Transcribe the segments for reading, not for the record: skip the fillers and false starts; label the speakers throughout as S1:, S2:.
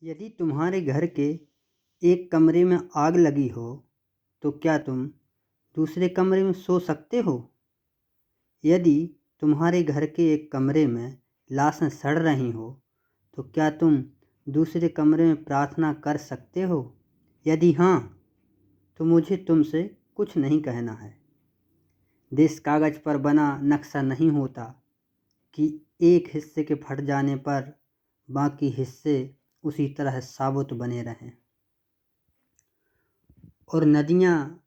S1: यदि तुम्हारे घर के एक कमरे में आग लगी हो तो क्या तुम दूसरे कमरे में सो सकते हो? यदि तुम्हारे घर के एक कमरे में लाशें सड़ रही हो तो क्या तुम दूसरे कमरे में प्रार्थना कर सकते हो? यदि हाँ, तो मुझे तुमसे कुछ नहीं कहना है। देश कागज पर बना नक्शा नहीं होता कि एक हिस्से के फट जाने पर बाकी हिस्से उसी तरह साबुत बने रहें। और नदियाँ,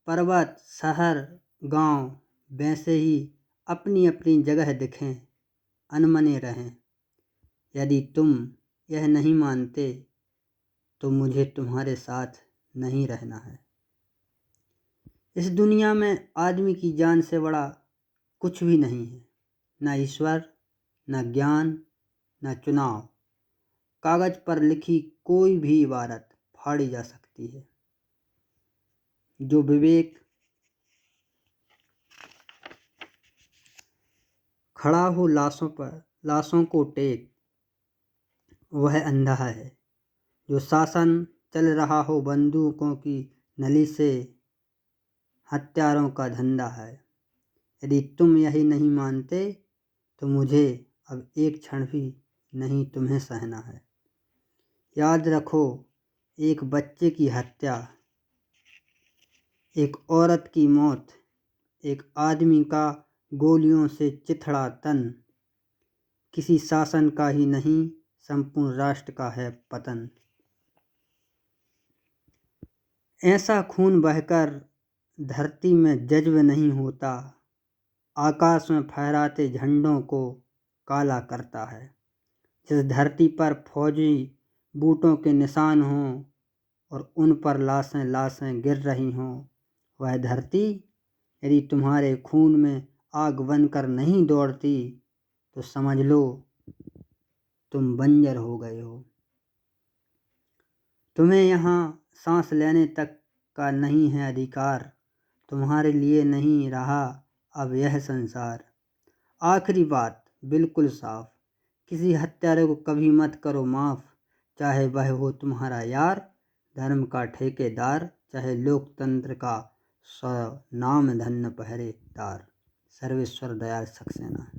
S1: पर्वत, शहर, गांव वैसे ही अपनी अपनी जगह दिखें, अनमने रहें। यदि तुम यह नहीं मानते तो मुझे तुम्हारे साथ नहीं रहना है। इस दुनिया में आदमी की जान से बड़ा कुछ भी नहीं है, न ईश्वर, न ज्ञान, न चुनाव। कागज पर लिखी कोई भी इबारत फाड़ी जा सकती है। जो विवेक खड़ा हो लाशों को टेक, वह अंधा है। जो शासन चल रहा हो बंदूकों की नली से, हत्यारों का धंधा है। यदि तुम यही नहीं मानते तो मुझे अब एक क्षण भी नहीं तुम्हें सहना है। याद रखो, एक बच्चे की हत्या, एक औरत की मौत, एक आदमी का गोलियों से चिथड़ा तन किसी शासन का ही नहीं, संपूर्ण राष्ट्र का है पतन। ऐसा खून बहकर धरती में जज्ब नहीं होता, आकाश में फहराते झंडों को काला करता है। जिस धरती पर फौजी बूटों के निशान हों और उन पर लाशें लाशें गिर रही हों, वह धरती यदि तुम्हारे खून में आग बनकर नहीं दौड़ती तो समझ लो तुम बंजर हो गए हो। तुम्हें यहाँ सांस लेने तक का नहीं है अधिकार। तुम्हारे लिए नहीं रहा अब यह संसार। आखिरी बात बिल्कुल साफ, किसी हत्यारे को कभी मत करो माफ़, चाहे वह हो तुम्हारा यार, धर्म का ठेकेदार, चाहे लोकतंत्र का नाम धन्य पहरेदार। सर्वेश्वर दयाल सक्सेना।